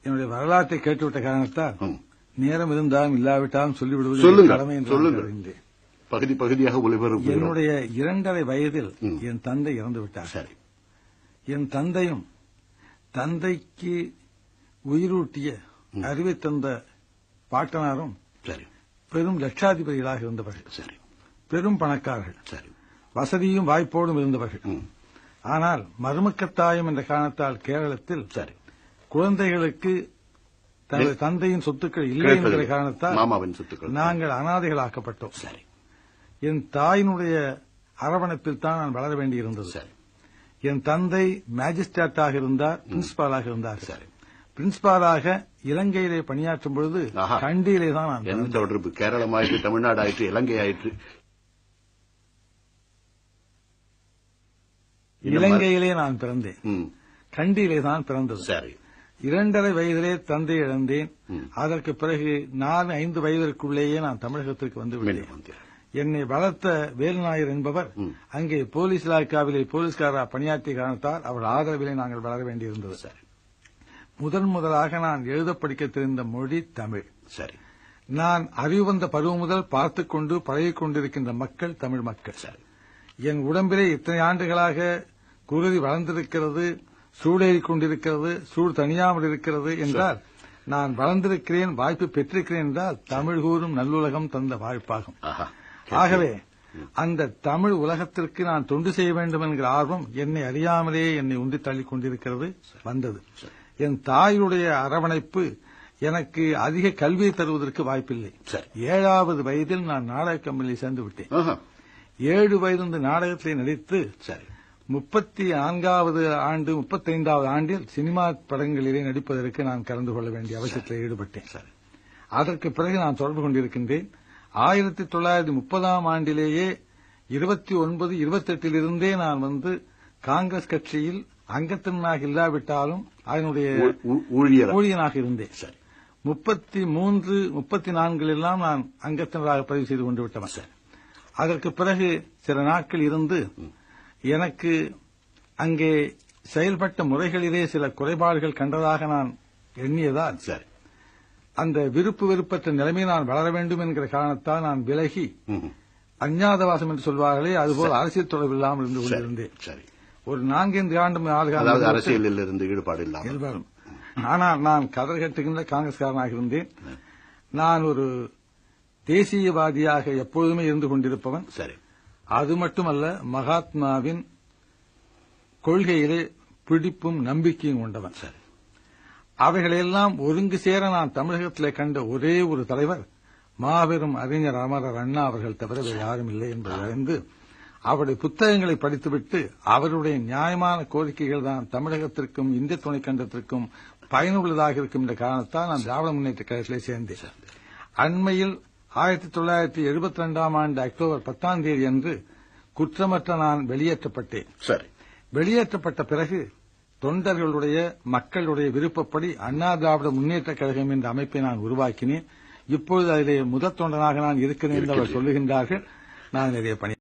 என்னுடைய வரலாற்றை கேட்டுவிட்ட காரணத்தால் நேரம் இருந்தாலும் இல்லாவிட்டாலும் சொல்லிவிடுவது கடமை என்று பகுதி பகுதியாக ஒளிபரப்பு. என்னுடைய 2.5 வயதில் என் தந்தை இறந்து விட்டார். சரி. என் தந்தையும் தந்தைக்கு உயிரூட்டிய அறிவை தந்த பாட்டனாரும் பெரும் லட்சாதிபதிகளாக இருந்தவர்கள். சரி. பெரும் பணக்காரர்கள். சரி. வசதியும் வாய்ப்போடும் இருந்தவர்கள். ஆனால் மருமக்கத்தாயம் என்ற காரணத்தால் கேரளத்தில் குழந்தைகளுக்கு தனது தந்தையின் சொத்துக்கள் இல்லை என்கிற காரணத்தால் மாமாவின் சொத்துக்கள் நாங்கள் அனாதைகளாக்கப்பட்டோம். சரி. என் தாயினுடைய அரவணைப்பில் தான் நான் வளர வேண்டியிருந்தது. சரி. என் தந்தை மேஜிஸ்ட்ரேட்டாக இருந்தார், பிரின்சிபாலாக இருந்தார். சரி. பிரின்சிபாலாக இலங்கையிலே பணியாற்றும் பொழுது கண்டியிலே தான் நான் எந்த தொடர்பு? கேரளம் ஆயிற்று, தமிழ்நாடு ஆயிற்று, இலங்கை ஆயிற்று. இலங்கையிலே நான் பிறந்தேன், கண்டியிலே தான் பிறந்தது. சரி. 2.5 வயதிலே தந்தை இழந்தேன். அதற்கு பிறகு 4-5 வயதிற்குள்ளேயே நான் தமிழகத்திற்கு வந்து விட்டேன். என்னை வளர்த்த வேலுநாயர் என்பவர் அங்கே போலீஸ் இலாக்காவிலே போலீஸ்காரராக பணியாற்றிய காரணத்தால் அவர் ஆதரவிலே நாங்கள் வளர வேண்டியிருந்தது. சார், முதலாக நான் எழுத படிக்க தெரிந்த மொழி தமிழ். சரி. நான் அறிவு வந்த பருவம் முதல் பார்த்துக் கொண்டு பழகிக் கொண்டிருக்கின்ற மக்கள் தமிழ் மக்கள். சரி. என் உடம்பிலே இத்தனை ஆண்டுகளாக குருதி வளர்ந்திருக்கிறது, சூடேறிக் கொண்டிருக்கிறது, சூடு தனியாமல் இருக்கிறது என்றால் நான் வளர்ந்திருக்கிறேன், வாய்ப்பு பெற்றிருக்கிறேன் என்றால் தமிழ் கூறும் நல்லுலகம் தந்த வாய்ப்பாகும். ஆகவே அந்த தமிழ் உலகத்திற்கு நான் தொண்டு செய்ய வேண்டும் என்கிற ஆர்வம் என்னை அறியாமலே என்னை உந்தி தள்ளிக் கொண்டிருக்கிறது வந்தது. என் தாயுடைய அரவணைப்பு எனக்கு அதிக கல்வியை தருவதற்கு வாய்ப்பில்லை. 7வது வயதில் நான் நாடக கம்பெனியில் சேர்ந்து விட்டேன். 7 வயது நாடகத்திலே நடித்து 34வது ஆண்டு 35வது ஆண்டில் சினிமா படங்களிலே நடிப்பதற்கு நான் கலந்து கொள்ள வேண்டிய அவசியத்தில் ஈடுபட்டேன். அதற்கு பிறகு நான் தொடர்பு கொண்டிருக்கின்றேன். 1930ஆம் ஆண்டிலேயே 29-28 இருந்தே நான் வந்து காங்கிரஸ் கட்சியில் அங்கத்தினராக இல்லாவிட்டாலும் அதனுடைய ஊழியனாக இருந்தேன். 33-34 எல்லாம் நான் அங்கத்தினராக பதிவு செய்து கொண்டு விட்டவன். அதற்கு பிறகு சில நாட்கள் இருந்து எனக்கு அங்கே செயல்பட்ட முறைகளிலே சில குறைபாடுகள் கண்டதாக நான் எண்ணியதால் அந்த விருப்பு வெறுப்பற்ற நிலைமையை நான் வளர வேண்டும் என்கிற காரணத்தால் நான் விலகி அஞ்ஞாதவாசம் என்று சொல்வார்களே, அதுபோல் அரசியல் தொடர்பு இல்லாமல் இருந்து கொண்டிருந்தேன். ஒரு 4-5 ஆண்டு அரசியலில் இருந்து ஈடுபாடு இல்லாமல். ஆனால் நான் கதர் கட்டுகின்ற காங்கிரஸ்காரனாக இருந்தேன். நான் ஒரு தேசியவாதியாக எப்பொழுதுமே இருந்து கொண்டிருப்பவன். சரி. அது மட்டுமல்ல, மகாத்மாவின் கொள்கையிலே பிடிப்பும் நம்பிக்கையும் கொண்டவன். சரி. அவைகளெல்லாம் ஒருங்கு சேர நான் தமிழகத்திலே கண்ட ஒரே ஒரு தலைவர் மாபெரும் அறிஞர் அமரர் அண்ணா அவர்கள் தவிர வேறு யாரும் இல்லை என்பதை அறிந்து அவருடைய புத்தகங்களை படித்துவிட்டு அவருடைய நியாயமான கோரிக்கைகள் தான் தமிழகத்திற்கும் இந்திய துணைக்கண்டத்திற்கும் பயனுள்ளதாக இருக்கும் என்ற காரணத்தால் நான் திராவிட முன்னேற்ற கழகத்திலே சேர்ந்தேன். அண்மையில் 1972ஆம் ஆண்டு அக்டோபர் 10ஆம் தேதி அன்று குற்றமற்ற நான் வெளியேற்றப்பட்டேன். வெளியேற்றப்பட்ட பிறகு தொண்டர்களுடைய மக்களுடைய விருப்பப்படி அண்ணா திராவிட முன்னேற்ற கழகம் என்ற அமைப்பை நான் உருவாக்கினேன். இப்பொழுது அதிலே முதல் தொண்டனாக நான் இருக்கிறேன் என்று அவர் சொல்லுகின்றார்கள். நான் நிறைய பணி